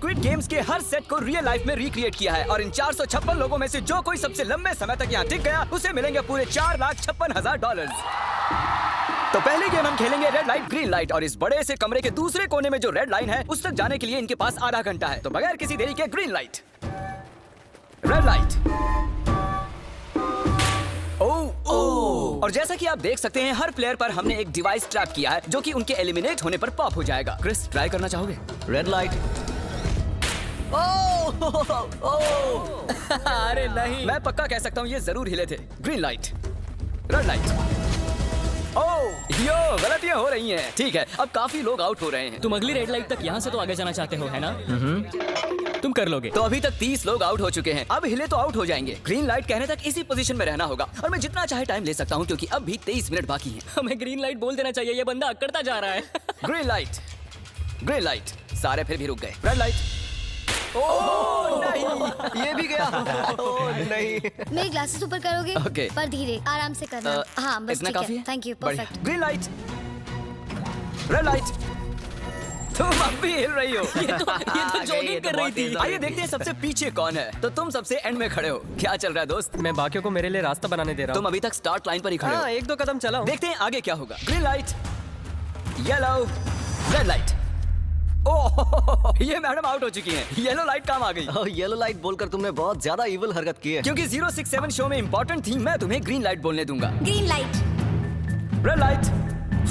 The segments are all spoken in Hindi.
स्क्विड गेम्स के हर सेट को रियल लाइफ में रिक्रिएट किया है और इन 456 लोगों में से जो कोई सबसे लंबे समय तक यहाँ टिक गया उसे मिलेंगे पूरे $4,56,000। तो पहली गेम हम खेलेंगे रेड लाइट ग्रीन लाइट और इस बड़े से कमरे के दूसरे कोने में जो रेड लाइन है उस तक जाने के लिए इनके पास आधा घंटा है। तो बगैर किसी देरी के ग्रीन लाइट, रेड लाइट। और जैसा कि आप देख सकते हैं हर प्लेयर पर हमने एक डिवाइस ट्रैप किया है जो कि उनके एलिमिनेट होने पर पॉप हो जाएगा। क्रिस, ट्राई करना चाहोगे? Red light. अरे नहीं, मैं पक्का कह सकता हूँ ये जरूर हिले थे। Green light, red light. Yo, गलतियां हो रही हैं। ठीक है, अब काफी लोग आउट हो रहे हैं। तुम अगली रेड लाइट तक यहाँ से तो आगे जाना चाहते हो, है ना? तुम कर लोगे। तो अभी तक 30 लोग आउट हो चुके हैं। अब हिले तो आउट हो जाएंगे। ग्रीन लाइट कहने तक इसी पोजीशन में रहना होगा और मैं जितना चाहे टाइम ले सकता हूँ क्योंकि अब भी 23 मिनट बाकी हैं। हमें ग्रीन लाइट बोल देना चाहिए, ये बंदा अकड़ता जा रहा है। Green light, green light. सारे फिर भी रुक गए। Red light. नहीं, ये भी गया। नहीं। मेरे ग्लासेस ऊपर करोगे? Okay. पर धीरे, आराम से करना। हाँ, बस इतना ठीक काफी है। थैंक यू, बढ़िया। Perfect. Green light, red light. तुम अब भी हिल रही हो। ये तो जॉगिंग कर रही थी। आइए देखते हैं सबसे पीछे कौन है। तो तुम सबसे एंड में खड़े हो। क्या चल रहा है दोस्त? मैं बाकियों को मेरे लिए रास्ता बनाने दे रहा तुम हूँ। अभी तक स्टार्ट लाइन पर ही खड़े हो। हाँ, 1-2 कदम चला हूँ। देखते हैं आगे क्या होगा। Green light, yellow, red light. Oh, ये मैडम आउट हो चुकी हैं। येलो लाइट काम आ गई। येलो लाइट बोलकर तुमने बहुत ज्यादा इविल हरकत की है। क्योंकि 067 शो में इंपॉर्टेंट थी, मैं तुम्हें ग्रीन लाइट बोलने दूंगा। Green light. Red light.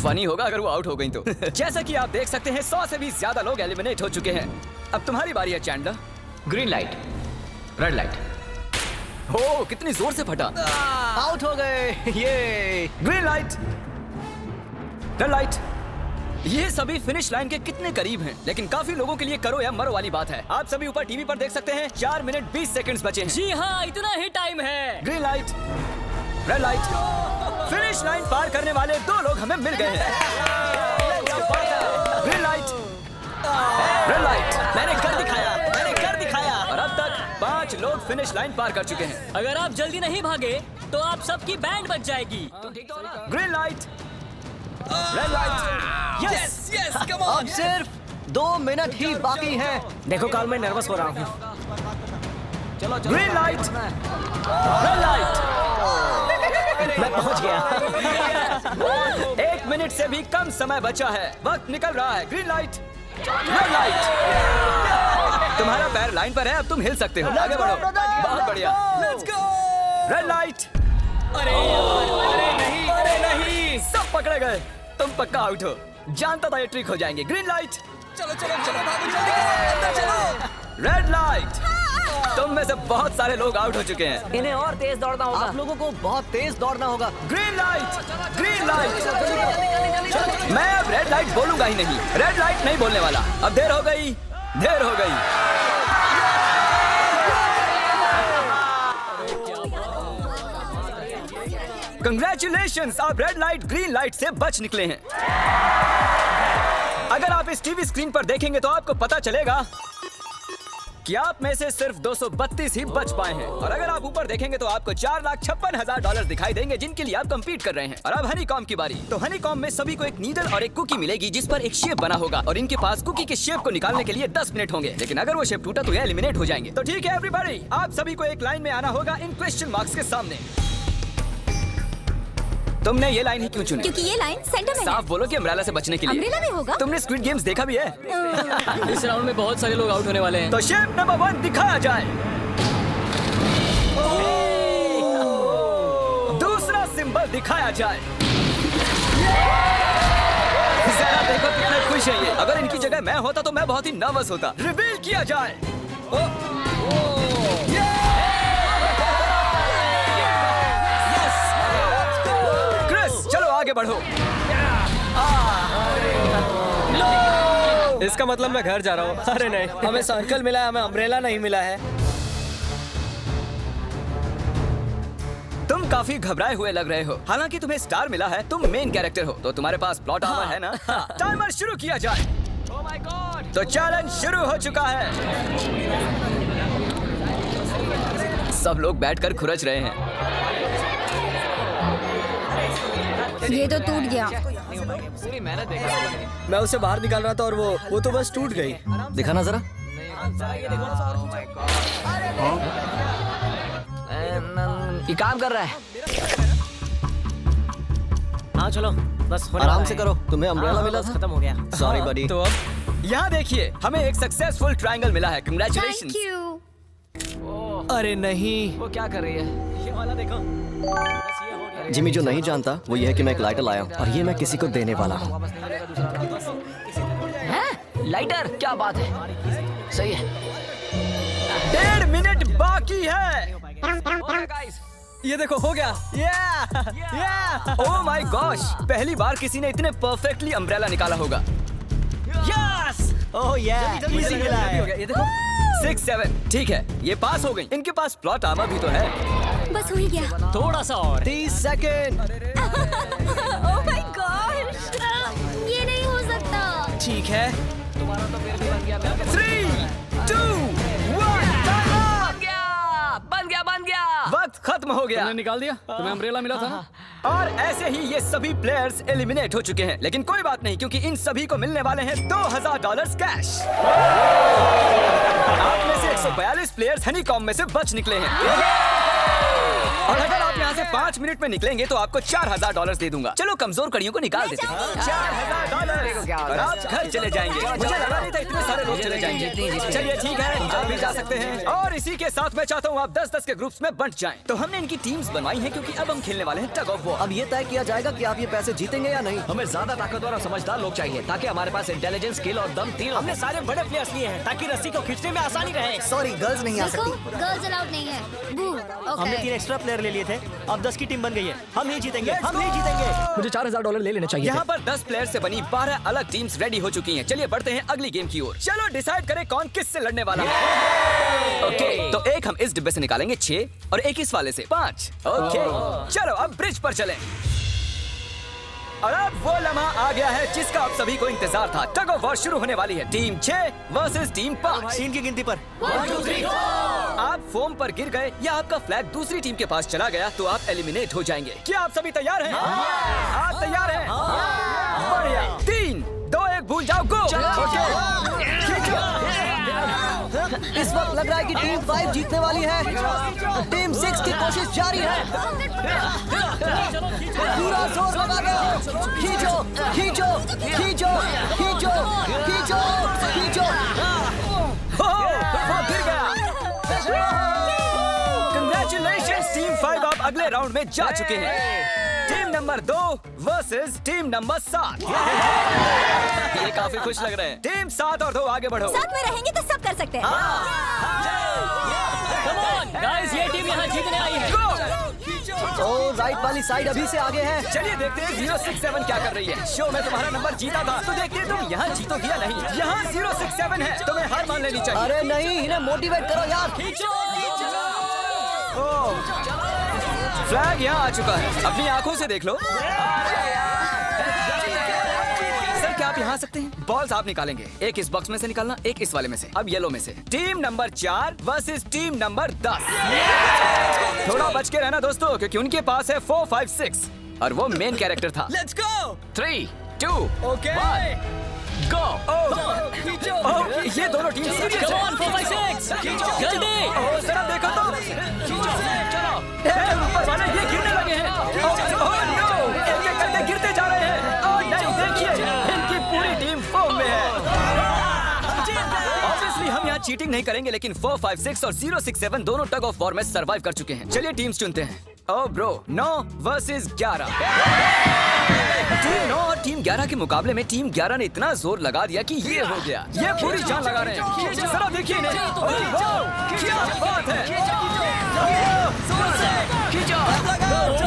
Funny होगा अगर वो आउट हो गई तो। जैसा कि आप देख सकते हैं 100 से भी ज्यादा लोग एलिमिनेट हो चुके हैं। अब तुम्हारी बारी है Chandler. Green light, red light. Oh, कितनी जोर से फटा। आउट हो गए। ये ग्रीन लाइट, रेड लाइट। ये सभी फिनिश लाइन के कितने करीब हैं, लेकिन काफी लोगों के लिए करो या मरो वाली बात है। आप सभी ऊपर टीवी पर देख सकते हैं 4 मिनट 20 सेकंड्स बचे हैं। जी हाँ, इतना ही टाइम है। Green light, red light. Finish line पार करने वाले 2 लोग हमें मिल गए हैं। Green light, red light. मैंने कर दिखाया, मैंने कर दिखाया। और अब तक 5 लोग फिनिश लाइन पार कर चुके हैं। अगर आप जल्दी नहीं भागे तो आप सबकी बैंड बच जाएगी। Green light, red light. Yes yes, कम अब सिर्फ 2 मिनट ही बाकी हैं। देखो काल, मैं नर्वस हो रहा हूँ। Green light, red light. मैं पहुँच गया। 1 मिनट से भी कम समय बचा है। वक्त निकल रहा है। Green light, red light. तुम्हारा पैर लाइन पर है, अब तुम हिल सकते हो। आगे बढ़ो। बहुत बढ़िया। Red light. अरे नहीं, अरे नहीं। सब पकड़े गए। तुम पक्का आउट हो। जानता था ये ट्रिक हो जाएंगे। ग्रीन लाइट, चलो चलो चलो, भागो जल्दी। Red light. तुम में से बहुत सारे लोग आउट हो चुके हैं। इन्हें और तेज दौड़ना होगा। आप लोगों को बहुत तेज दौड़ना होगा। Green light, green light. मैं अब रेड लाइट बोलूंगा ही नहीं। रेड लाइट नहीं बोलने वाला। अब देर हो गई, देर हो गई। कंग्रेचुलेशंस, आप रेड लाइट ग्रीन लाइट से बच निकले हैं। अगर आप इस टीवी स्क्रीन पर देखेंगे तो आपको पता चलेगा कि आप में से सिर्फ 232 ही बच पाए हैं। और अगर आप ऊपर देखेंगे तो आपको $4,56,000 दिखाई देंगे जिनके लिए आप कंपीट कर रहे हैं। और अब हनीकॉम्ब की बारी। तो हनीकॉम्ब में सभी को एक नीडल और एक कुकी मिलेगी जिस पर एक शेप बना होगा और इनके पास कुकी के शेप को निकालने के लिए 10 मिनट होंगे। लेकिन अगर वो शेप टूटा तो ये एलिमिनेट हो जाएंगे। तो ठीक है एवरीबॉडी, आप सभी को एक लाइन में आना होगा इन क्वेश्चन मार्क्स के सामने। तुमने ये लाइन ही क्यों चुनी? क्योंकि ये लाइन सेंटर में साफ बोलो कि अम्ब्रेला से बचने के लिए। अम्ब्रेला में होगा? तुमने स्क्विड गेम्स देखा भी है? इस राउंड में बहुत सारे लोग आउट होने वाले हैं। तो शेप नंबर 1 दिखाया जाए। दूसरा सिंबल दिखाया जाए। जरा देखो कितने खुश है ये। अगर इनकी जगह मैं होता तो मैं बहुत ही नर्वस होता। रिवील किया जाए। क्रिस, चलो आगे बढ़ो। इसका मतलब मैं घर जा रहा हूँ। अरे नहीं, हमें सर्कल मिला है, हमें अम्ब्रेला नहीं मिला है। तुम काफी घबराए हुए लग रहे हो। हालांकि तुम्हें स्टार मिला है, तुम मेन कैरेक्टर हो, तो तुम्हारे पास प्लॉट आर्मर है ना? टाइमर शुरू किया जाए। तो चैलेंज शुरू हो चुका है। सब लोग बैठकर खुरच रहे हैं। ये तो टूट गया। मैं उसे बाहर निकाल रहा था और वो तो बस टूट गई। दिखाना जरा। ये काम कर रहा है। हाँ चलो बस होने आराम वाला से है। करो, तुम्हें अम्ब्रेला मिला था। खत्म हो गया। सॉरी बडी। तो अब यहाँ देखिए, हमें एक सक्सेसफुल ट्रायंगल मिला है। Thank congratulations. यू। अरे नहीं, वो क्या कर रही है? ये वाला देखो। बस ये हो गया। जिमी जो नहीं जानता वो ये है कि मैं एक लाइटर लाया हूँ और ये मैं किसी को देने वाला हूँ। वापस नहीं मिलेगा दूसरा राउंड बस। हैं? लाइटर? क्या बात है, सही है। 1.5 मिनट बाकी है। ये देखो हो गया। ओह माय गॉश, पहली बार किसी ने इतने परफेक्टली अम्ब्रेला निकाला होगा। यस। ओह जल्दी इजी जल्दी मिला जल्दी है। हो गया, ये देखो। 6-7 ठीक है, ये पास हो गई। इनके पास प्लॉट आर्मर भी तो है। बस हो ही गया। थोड़ा सा और 30 सेकेंड। ओह माय गॉश, ये नहीं हो सकता। ठीक है। 3, 2, 1 बन गया। वक्त खत्म हो गया। तुमने निकाल दिया। तुम्हें अम्ब्रेला मिला था ना। और ऐसे ही ये सभी प्लेयर्स एलिमिनेट हो चुके हैं, लेकिन कोई बात नहीं क्योंकि इन सभी को मिलने वाले हैं $2000 कैश। आप में से 142 प्लेयर्स हनीकॉम्ब में से बच निकले हैं। और अगर आप यहाँ से 5 मिनट में निकलेंगे तो आपको $4000 दे दूंगा। चलो कमजोर कड़ियों को निकाल देते हैं। $4000 और आप घर चले जाएंगे। मुझे लगा नहीं था इतने सारे लोग चले जाएंगे। चलिए ठीक है, आप भी जा सकते हैं। और इसी के साथ मैं चाहता हूँ आप 10-10 के ग्रुप्स में बंट जाएं। तो हमने इनकी टीम्स बनवाई हैं क्योंकि अब हम खेलने वाले हैं टग ऑफ वॉर। अब ये तय किया जाएगा कि आप ये पैसे जीतेंगे या नहीं। हमें ज्यादा ताकतवर और समझदार लोग चाहिए ताकि हमारे पास इंटेलिजेंस, स्किल और दम तीनों हमने सारे बड़े प्लेयर्स लिए हैं ताकि रस्सी को खींचने में आसानी रहे। सॉरी, गर्ल्स नहीं आ देखो, सकती। गर्ल्स अलाउड नहीं है। बू। हमने 3 ओके। एक्स्ट्रा प्लेयर ले लिए थे। अब 10 की टीम बन गई है। हम ही जीतेंगे, हम ही जीतेंगे। मुझे $4000 ले लेने चाहिए यहाँ पर 10 प्लेयर से बनी 12 अलग टीम्स रेडी हो चुकी हैं। चलिए बढ़ते हैं अगली गेम की ओर। चलो डिसाइड करें कौन किस से लड़ने वाला है। ओके, तो एक हम इस डिब्बे से निकालेंगे 6 और एक इस वाले से 5। ओके, चलो अब ब्रिज पर चलें। और अब वो लम्हा आ गया है जिसका आप सभी को इंतजार था। टग ऑफ वॉर शुरू होने वाली है। Team 6 versus team 5। 3 की गिनती पर। 1 2 3 आप फोम पर गिर गए या आपका फ्लैग दूसरी टीम के पास चला गया तो आप एलिमिनेट हो जाएंगे। क्या आप सभी तैयार हैं? आप तैयार हैं? बढ़िया। 3, 2, 1 भूल जाओ, गो। इस वक्त लग रहा है कि टीम 5 जीतने वाली है। टीम 6 की कोशिश जारी है। पूरा जोर लगा दो। खींचो, खींचो, खींचो, खींचो, खींचो, खींचो। वो गिर गया। Congratulations, टीम 5 आप अगले राउंड में जा चुके हैं। Team number 2 versus team number 7। ये काफी खुश लग रहे हैं। टीम 7 और 2 आगे बढ़ो। साथ में रहेंगे तो सब कर सकते हैं। कम ऑन गाइस, ये टीम यहाँ जीतने आई है। ओ, राइट वाली साइड अभी से आगे है। चलिए देखते हैं 067 क्या कर रही है। शो में तुम्हारा नंबर जीता था तो देखते हैं तुम यहाँ जीतोगी या नहीं। यहाँ 067 है, तुम्हें हार मान लेनी चाहिए। अरे नहीं, इन्हें मोटिवेट करो यार। फ्लैग यहाँ आ चुका है, अपनी आंखों से देख लो। सर क्या आप यहाँ आ सकते हैं? बॉल्स आप निकालेंगे, एक इस बॉक्स में से निकालना, एक इस वाले में से। अब येलो में से। Team number 4 versus team number 10। थोड़ा बच के रहना दोस्तों क्योंकि उनके पास है 4, 5, 6 और वो मेन कैरेक्टर था। Let's go. 3, 2, ओके। 1 गो। ये दोनों टीम सीरियस कम है। ऑन 4 5 6 जल्दी। ओह, जरा देखो तो। ऊपर वाले ये गिरने लगे हैं। ओह नो, एक-एक करके गिरते जा रहे हैं। ओह नहीं, देखिए इनकी पूरी टीम फॉर्म में है। ऑब्वियसली हम यहाँ चीटिंग नहीं करेंगे, लेकिन 4, 5, 6 और 067 दोनों टग ऑफ वॉर में सरवाइव कर चुके हैं। चलिए टीम्स चुनते हैं। Oh bro, 9 versus 11। टीम 9 और टीम 11 के मुकाबले में टीम 11 ने इतना जोर लगा दिया कि ये हो गया। ये पूरी जान लगा रहे हैं। जरा देखिए इन्हें। ओह, वाह, क्या बात है।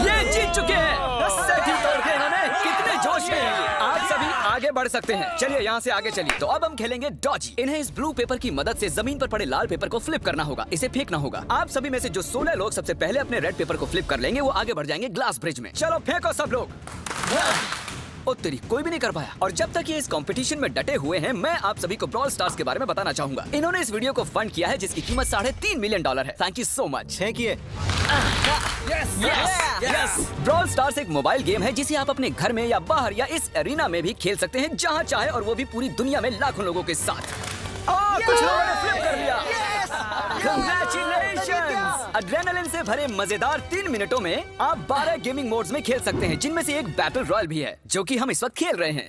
ये जीत चुके हैं। सेट ही तोड़ के इन्होंने। कितने जोश में हैं ये। आप सभी आगे बढ़ सकते हैं। चलिए यहाँ से आगे चलिए। तो अब हम खेलेंगे डॉजी। इन्हें इस ब्लू पेपर की मदद से जमीन पर पड़े लाल पेपर को फ्लिप करना होगा। इसे फेंकना होगा। आप सभी में से जो 16 लोग सबसे पहले अपने रेड पेपर को फ्लिप कर लेंगे वो आगे बढ़ जाएंगे ग्लास ब्रिज में। चलो फेंको सब लोग। ओ तेरी, कोई भी नहीं कर पाया। और जब तक ये इस कंपटीशन में डटे हुए हैं, मैं आप सभी को ब्रॉल स्टार्स के बारे में बताना चाहूंगा। इन्होंने इस वीडियो को फंड किया है जिसकी कीमत $3.5 मिलियन है। Thank you so much. Thank you. Brawl stars एक मोबाइल गेम है जिसे आप अपने घर में या बाहर या इस एरिना में भी खेल सकते हैं जहां चाहे, और वो भी पूरी दुनिया में लाखों लोगों के साथ। कुछ लोगों ने फ्लिप कर लिया। Congratulations! एड्रेनलिन से भरे मजेदार 3 मिनटों में आप 12 गेमिंग मोड्स में खेल सकते हैं, जिनमें से एक बैटल रॉयल भी है, जो कि हम इस वक्त खेल रहे हैं।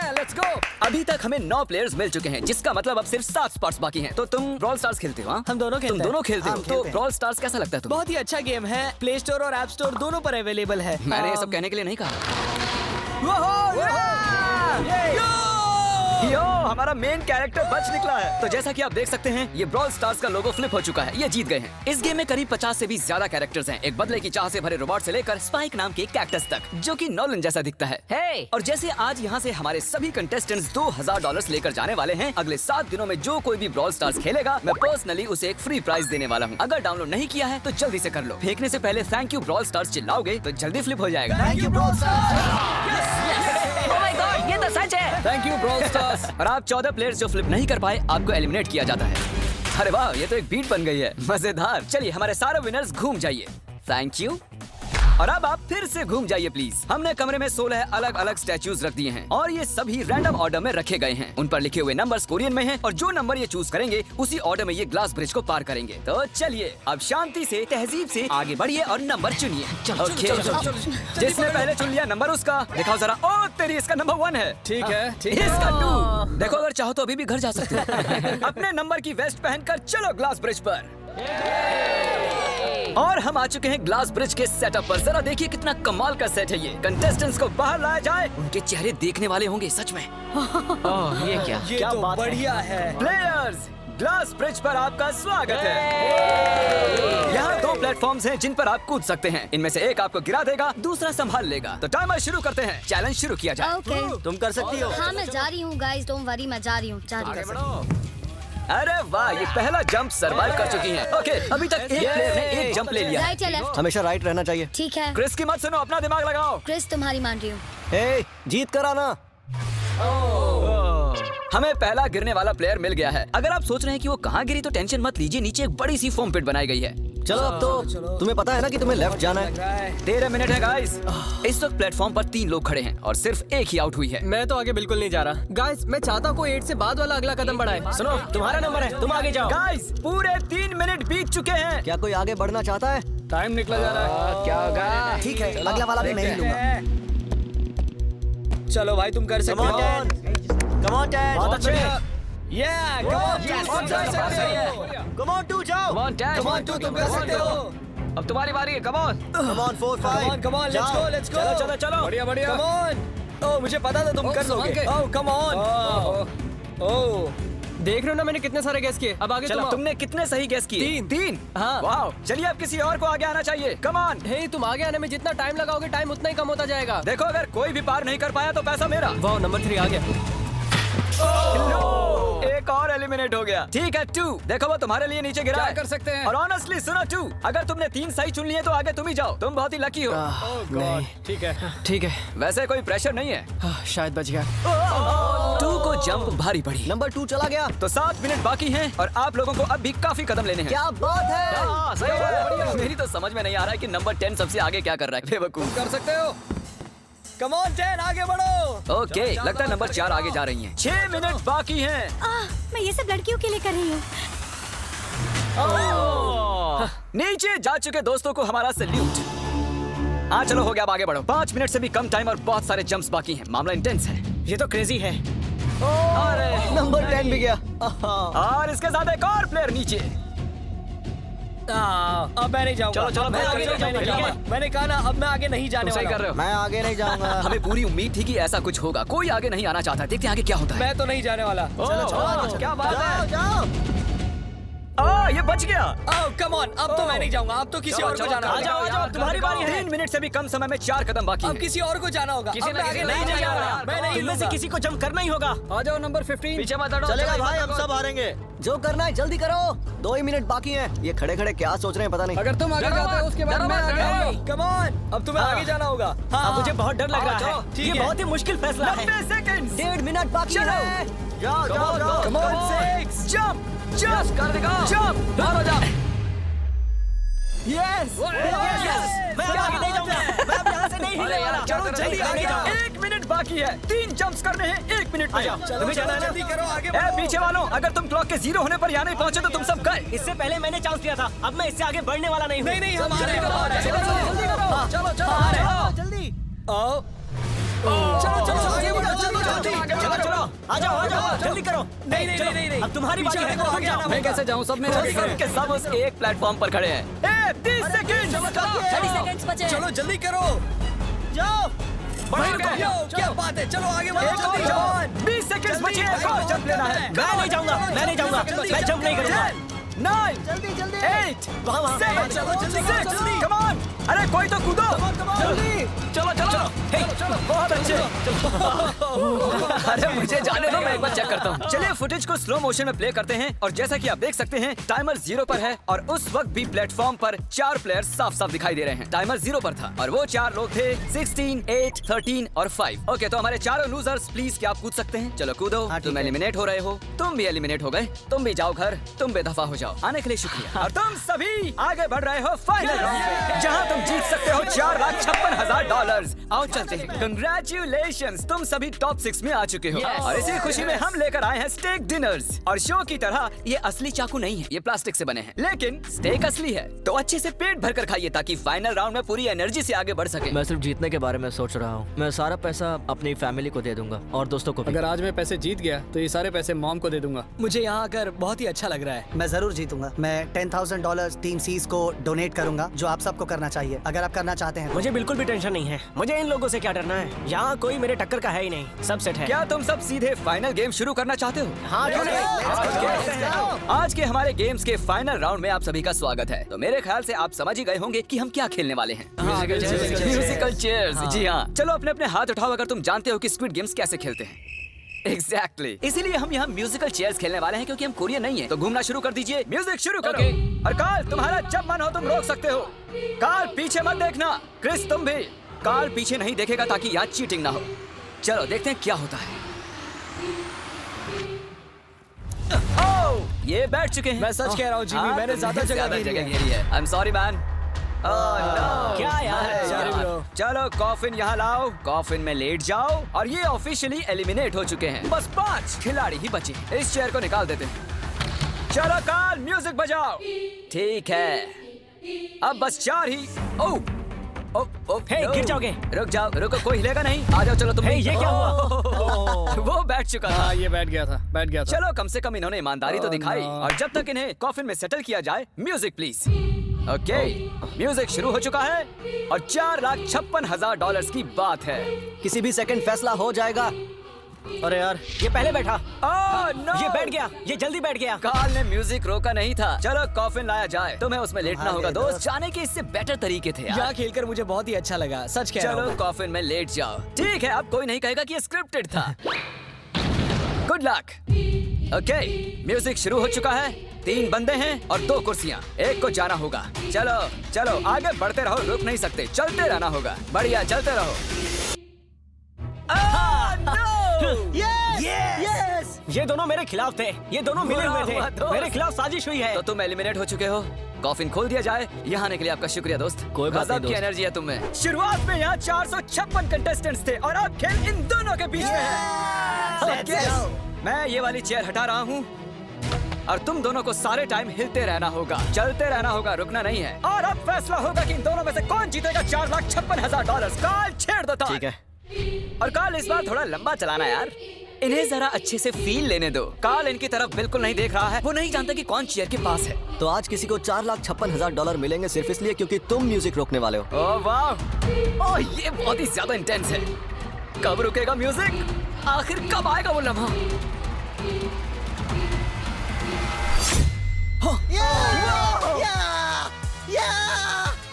Let's go. अभी तक हमें 9 प्लेयर्स मिल चुके हैं, जिसका मतलब अब सिर्फ 7 स्पॉट्स बाकी हैं। तो तुम ब्रॉल स्टार्स खेलते हो? हाँ? हम दोनों खेलते तुम हैं। दोनों खेलते हो? हम तो खेलते हैं। ब्रॉल स्टार्स कैसा लगता है तुम्हें? बहुत ही अच्छा गेम है। प्ले स्टोर और ऐप स्टोर दोनों पर अवेलेबल है। मैंने ये सब कहने के लिए नहीं कहा। यो, हमारा मेन कैरेक्टर बच निकला है। तो जैसा कि आप देख सकते हैं, ये ब्रॉल स्टार्स का लोगो फ्लिप हो चुका है। ये जीत गए हैं। इस गेम में करीब 50 से भी ज्यादा कैरेक्टर्स हैं। एक बदले की चाह से भरे रोबोट से लेकर स्पाइक नाम के कैक्टस तक, जो कि नॉलन जैसा दिखता है। Hey! और जैसे आज यहाँ से हमारे सभी कंटेस्टेंट्स $2000 लेकर जाने वाले हैं, अगले 7 दिनों में जो कोई भी ब्रॉल स्टार्स खेलेगा, मैं पर्सनली उसे एक फ्री प्राइज देने वाला हूँ। अगर डाउनलोड नहीं किया है तो जल्दी से कर लो। फेंकने से पहले थैंक यू ब्रॉल स्टार्स चिल्लाओगे तो जल्दी फ्लिप हो जाएगा। Thank you bro. Oh my God, ये तो सच है। Thank you brawl stars. और आप 14 प्लेयर्स जो फ्लिप नहीं कर पाए, आपको एलिमिनेट किया जाता है। अरे वाह, ये तो एक बीट बन गई है। मजेदार। चलिए हमारे सारे विनर्स घूम जाइए। Thank you. और अब आप फिर से घूम जाइए प्लीज। हमने कमरे में 16 अलग अलग स्टैच्यूज रख दिए हैं और ये सभी रैंडम ऑर्डर में रखे गए हैं। उन पर लिखे हुए नंबर्स कोरियन में हैं और जो नंबर ये चूज करेंगे उसी ऑर्डर में ये ग्लास ब्रिज को पार करेंगे। तो चलिए अब शांति से, तहजीब से आगे बढ़िए और नंबर चुनिए। ओके, जिसने पहले चुन लिया नंबर उसका। दिखाओ जरा। ओ तेरी, इसका नंबर 1 है। ठीक है इसका 2। देखो, अगर चाहो तो अभी भी घर जा सकते हो। अपने नंबर की वेस्ट पहनकर चलो ग्लास ब्रिज पर। और हम आ चुके हैं ग्लास ब्रिज के सेटअप पर। जरा देखिए कितना कमाल का सेट है ये। कंटेस्टेंट्स को बाहर लाया जाए, उनके चेहरे देखने वाले होंगे सच में। ये क्या? ये तो बढ़िया है। प्लेयर्स, ग्लास ब्रिज पर आपका स्वागत है। यहाँ 2 प्लेटफॉर्म्स हैं जिन पर आप कूद सकते हैं। इनमें से एक आपको गिरा देगा, दूसरा संभाल लेगा। तो टाइमर शुरू करते हैं। चैलेंज शुरू किया जाए। ओके। तुम कर सकती हो। हाँ, मैं जा रही हूँ गाइस, डोंट वरी, मैं जा रही हूँ। जा रही हूँ। अरे वाह, ये पहला जंप सर्वाइव कर चुकी हैं। ओके, अभी तक एक प्लेयर ने एक जंप ले लिया है। राइट या लेफ्ट? हमेशा राइट रहना चाहिए। ठीक है। क्रिस की मत सुनो, अपना दिमाग लगाओ। क्रिस, तुम्हारी मान रही हूँ। ए, जीत कर आना। हमें पहला गिरने वाला प्लेयर मिल गया है। अगर आप सोच रहे हैं कि वो कहाँ गिरी तो टेंशन मत लीजिए, नीचे एक बड़ी सी फोम पिट बनाई गई है। चलो अब तो तुम्हें पता है ना कि तुम्हें लेफ्ट जाना है। 13 मिनट है गाइस। इस वक्त प्लेटफॉर्म पर 3 लोग खड़े हैं और सिर्फ एक ही आउट हुई है। मैं तो आगे बिल्कुल नहीं जा रहा। गाइस, मैं चाहता हूँ कोई 8 से बाद वाला अगला कदम बढ़ाए। सुनो, तुम्हारा नंबर है, तुम आगे जाओ। गाइस, पूरे 3 मिनट बीत चुके हैं। क्या कोई आगे बढ़ना चाहता है? टाइम निकला जा रहा है। क्या होगा? ठीक है, अगला वाला भी मैं ही लूंगा। चलो भाई, तुम कर सकते हो। Come on, Dad. बहुत अच्छे। Yeah, come on, Yes, तुम कर सकते हो। Come on, 2 जाओ। Come on, Dad. Come on, तुम कर सकते हो। अब तुम्हारी बारी है। Come on. Come on, 4, 5. Come on, let's go, let's go. चलो, चलो। बढ़िया, बढ़िया। Come on. ओह, मुझे पता था तुम कर लोगे। ओह, come on. ओह, देख रहे हो ना मैंने कितने सारे गेस किए। अब आगे चलो, तुम। तुमने कितने सही गेस किए? 3। हाँ। वाह, चलिए अब किसी और को आगे आना चाहिए। Come on. हे, तुम आगे आने में जितना टाइम लगाओगे, टाइम उतना ही कम होता जाएगा। देखो, अगर कोई भी पार नहीं कर पाया तो पैसा मेरा। वाह, नंबर 3 आ गया। एक और एलिमिनेट हो गया। ठीक है 2, देखो वो तुम्हारे लिए नीचे गिरा क्या है। कर सकते हैं? और ऑनेस्टली सुनो 2, अगर तुमने 3 सही चुन लिए तो आगे तुम ही जाओ। तुम बहुत ही लकी हो। नहीं, ठीक है, ठीक है। वैसे कोई प्रेशर नहीं है। शायद बच गया। 2 को जंप भारी पड़ी। नंबर 2 चला गया। तो 7 मिनट बाकी हैं और आप लोगों को अब भी काफी कदम लेने हैं। क्या बात है। हाँ, सही बात है। मेरी तो समझ में नहीं आ रहा है कि नंबर 10 सबसे आगे क्या कर रहा है। बेवकूफ। कर सकते हो। कम ऑन 10, आगे बढ़ो। ओके, लगता है नंबर 4 आगे जा रही हैं। 6 मिनट बाकी हैं। मैं ये सब लड़कियों के लिए कर रही हूँ। नीचे जा चुके दोस्तों को हमारा सैल्यूट। हाँ चलो, हो गया, अब आगे बढ़ो। 5 मिनट से भी कम टाइम और बहुत सारे जंप्स बाकी हैं। मामला इंटेंस है। ये तो क्रेजी है। नंबर 10 भी गया। और इसके साथ एक और प्लेयर नीचे। अब मैं नहीं जाऊंगा। चलो, चलो, मैं आगे नहीं जाऊंगा। ठीक है? मैंने कहा ना, अब मैं आगे नहीं जाने सही वाला कर रहे हो। मैं आगे नहीं जाऊंगा। हमें पूरी उम्मीद थी कि ऐसा कुछ होगा। कोई आगे नहीं आना चाहता। देखते हैं आगे क्या होता है। मैं तो नहीं जाने वाला। चलो, क्या बात है। जाओ। ये बच गया। कम ऑन, अब तो मैं नहीं जाऊंगा। अब तो किसी और को जाना आ होगा। जाओ, आ जाओ, तुम्हारी बारी है। 3 मिनट से भी कम समय में 4 कदम बाकी अब हैं। किसी और को जाना होगा। किसी अब ने मैं आगे किसी नहीं ने जाने वाला। यार, मैं नहीं इनमें से लूंगा। किसी को जंप करना ही होगा। आ जाओ नंबर 15। पीछे मत हटो। चलेगा भाई, हम सब हारेंगे। जो करना है जल्दी करो। 2 ही मिनट बाकी हैं। ये खड़े खड़े क्या सोच रहे हैं पता नहीं। अगर तुम आगे जाते हो उसके बाद मैं आगे आऊंगा। कम ऑन, अब तुम्हें आगे जाना होगा। हाँ, मुझे बहुत डर लग रहा है। ठीक ये है। बहुत ही मुश्किल फैसला है। 90 सेकंड्स। 1.5 मिनट बाकी है। जाओ जाओ जाओ। Come on, 6 जंप जंप कर दिखाओ। जंप। बाहर हो जा। यस। मैं आगे नहीं जाऊंगा। मैं अब यहाँ से नहीं हिलने वाला। चलो जल्दी आगे जाओ। 1 मिनट बाकी है। 3 जंप्स करने हैं 1 मिनट में। तुम्हें जाना है ना? जल्दी करो, आगे ए पीछे वालों, अगर तुम क्लॉक के 0 होने पर यहाँ नहीं पहुंचे तो तुम सब गए। इससे पहले मैंने चांस लिया था, अब मैं इससे आगे बढ़ने वाला नहीं हूँ। नहीं हम आ रहे हैं, चलो जल्दी आओ। चलो आगे बढ़ो, चलो आ जाओ जल्दी करो। नहीं अब तुम्हारी बारी है, तुम जाओ। मैं कैसे जाऊँ? सब मेरे सब के सब उस एक प्लेटफॉर्म पर खड़े हैं। 30 सेकंड। 30 सेकंड्स बचे। चलो जल्दी करो, जाओ क्या बात है, चलो आगे बढ़ो। 20 सेकंड बचे हैं, एक और जंप लेना है। मैं नहीं जाऊंगा, मैं जंप नहीं करूंगा। 9 जल्दी 8 वहाँ 7 चलो, जल्दी, 6 जल्दी। Come on. अरे कोई तो कूदो। चलो बहुत अच्छे। अरे मुझे जाने दो, मैं एक बार चेक करता हूँ। चलिए फुटेज को स्लो मोशन में प्ले करते हैं और जैसा कि आप देख सकते हैं टाइमर 0 पर है और उस वक्त भी प्लेटफॉर्म पर 4 प्लेयर्स साफ साफ दिखाई दे रहे हैं। टाइमर 0 पर था और वो 4 लोग थे 16, 8, 13 और 5। ओके, तो हमारे चारों लूजर्स प्लीज क्या आप कूद सकते हैं? चलो कूदो। तुम एलिमिनेट हो रहे हो, तुम भी एलिमिनेट हो गए। तुम भी जाओ घर, तुम बेदफा हो जाओ। आने के लिए शुक्रिया। और तुम सभी आगे बढ़ रहे हो फाइनल राउंड में, जहाँ तुम जीत सकते हो $4,56,000। आओ चलते हैं। कंग्रेचुलेशंस, तुम सभी टॉप 6 में आ चुके हो। और इसी खुशी में हम लेकर आए हैं स्टेक डिनर्स। और शो की तरह ये असली चाकू नहीं है, ये प्लास्टिक से बने हैं, लेकिन स्टेक असली है। तो अच्छे से पेट भर कर खाइए ताकि फाइनल राउंड में पूरी एनर्जी से आगे बढ़ सके। मैं सिर्फ जीतने के बारे में सोच रहा हूँ। मैं सारा पैसा अपनी फैमिली को दे दूंगा और दोस्तों को भी। अगर आज मैं पैसे जीत गया तो ये सारे पैसे मॉम को दे दूंगा। मुझे यहाँ आकर बहुत ही अच्छा लग रहा है। मैं जरूर जीतूंगा। मैं $10,000 टीम सीज को डोनेट करूंगा, जो आप सबको करना चाहिए अगर आप करना चाहते हैं। मुझे बिल्कुल भी टेंशन नहीं है, मुझे इन लोगों से क्या डरना है। यहाँ कोई मेरे टक्कर का है ही नहीं, सब सेट है। क्या तुम सब सीधे फाइनल गेम शुरू करना चाहते हो? हाँ क्यों नहीं? आज के हमारे गेम्स के फाइनल राउंड में आप सभी का स्वागत है। तो मेरे ख्याल से आप समझ ही गए होंगे कि हम क्या खेलने वाले हैं। Musical chairs. जी हाँ, चलो अपने अपने हाथ उठाओ अगर तुम जानते हो कि स्क्विड गेम्स कैसे खेलते हैं। एग्जैक्टली इसीलिए हम यहाँ म्यूजिकल चेयर्स खेलने वाले हैं, क्योंकि हम कोरियन नहीं है। तो घूमना शुरू कर दीजिए, म्यूजिक शुरू करो। और कार्ल, तुम्हारा जब मन हो तुम रोक सकते हो। कार्ल पीछे मत देखना। क्रिस तुम भी। कार्ल पीछे नहीं देखेगा ताकि यहाँ चीटिंग ना हो। चलो देखते हैं क्या होता है। ओह, ये बैठ चुके हैं। मैं सच कह रहा हूँ जिमी, मैंने ज्यादा जगह घेरी है। I am sorry man. क्या यार? चलो कॉफिन यहाँ लाओ, कॉफिन में लेट जाओ। और ये ऑफिशियली एलिमिनेट हो चुके हैं। बस 5 खिलाड़ी ही बचे हैं। इस चेयर को निकाल देते हैं। चलो कार्ल म्यूजिक बजाओ। ठीक है, अब बस 4 ही। ओह हे, गिर जाओगे। रुक जाओ, रुको, कोई हिलेगा नहीं। आ जाओ, चलो तुम। हे, ये क्या हुआ? वो बैठ चुका था। हाँ, ये बैठ गया था। चलो कम से कम इन्होंने ईमानदारी तो दिखाई। और जब तक इन्हें कॉफिन में सेटल किया जाए, म्यूजिक प्लीज। ओके, म्यूजिक शुरू हो चुका है और $4,56,000 की बात है। किसी भी सेकंड फैसला हो जाएगा। अरे यार, ये पहले बैठा। ओह नो, ये बैठ गया, ये जल्दी बैठ गया। कार्ल ने म्यूजिक रोका नहीं था। चलो कॉफिन लाया जाए। तुम्हें उसमें लेटना होगा दोस्त। जाने के इससे बेटर तरीके थे यार। यहाँ खेलकर मुझे बहुत ही अच्छा लगा, सच कह रहा चलो हूँ। कॉफिन में लेट जाओ। ठीक है, अब कोई नहीं कहेगा कि ये स्क्रिप्टेड था। Good luck. ओके, म्यूजिक शुरू हो चुका है। 3 बंदे हैं और 2 कुर्सियां। एक को जाना होगा। चलो चलो आगे बढ़ते रहो, रुक नहीं सकते, चलते रहना होगा। बढ़िया, चलते रहो। ये दोनों मेरे खिलाफ थे, ये दोनों मिले हुए थे। दोस्त। मेरे खिलाफ साजिश हुई है। तो तुम एलिमिनेट हो चुके हो। कॉफिन खोल दिया जाए। यहाँ आने के लिए आपका शुक्रिया दोस्त। कोई बात नहीं गजब की दोस्त। एनर्जी है तुम में। शुरुआत में यहाँ 456 कंटेस्टेंट्स थे और अब खेल इन दोनों के बीच में है। Okay, मैं ये वाली चेयर हटा रहा हूँ और तुम दोनों को सारे टाइम हिलते रहना होगा, चलते रहना होगा, रुकना नहीं है। और अब फैसला होगा कि इन दोनों में से कौन जीतेगा $4,56,000। कार्ल छेड़ दो तार। ठीक है। और कार्ल इस बार थोड़ा लंबा चलाना यार। इन्हें जरा अच्छे से फील लेने दो। कार्ल इनकी तरफ बिल्कुल नहीं देख रहा है। वो नहीं जानता कि कौन चेयर के पास है। तो आज किसी को $4,56,000 मिलेंगे सिर्फ इसलिए क्योंकि तुम म्यूजिक रोकने वाले हो। ओह वाह, ओह ये बहुत ही ज्यादा इंटेंस है। कब रुकेगा म्यूजिक? आखिर कब आएगा वो लम्हा?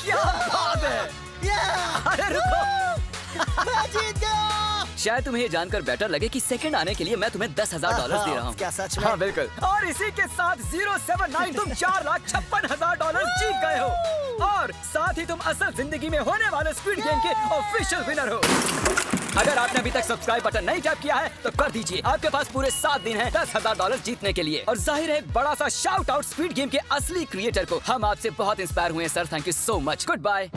क्या बात है? अरे रुको, शायद तुम्हें ये जानकर बेटर लगे कि सेकंड आने के लिए मैं तुम्हें $10,000 दे रहा हूँ। क्या सच में? हाँ बिल्कुल। और इसी के साथ 079 तुम $4,56,000 जीत गए हो और साथ ही तुम असल जिंदगी में होने वाले स्क्विड गेम के ऑफिशियल विनर हो। अगर आपने अभी तक सब्सक्राइब बटन नहीं टैप किया है तो कर दीजिए। आपके पास पूरे 7 दिन हैं $10,000 जीतने के लिए। और जाहिर है एक बड़ा सा शाउट आउट स्क्विड गेम के असली क्रिएटर को। हम आपसे बहुत इंस्पायर हुए हैं sir, thank you so much. Good bye.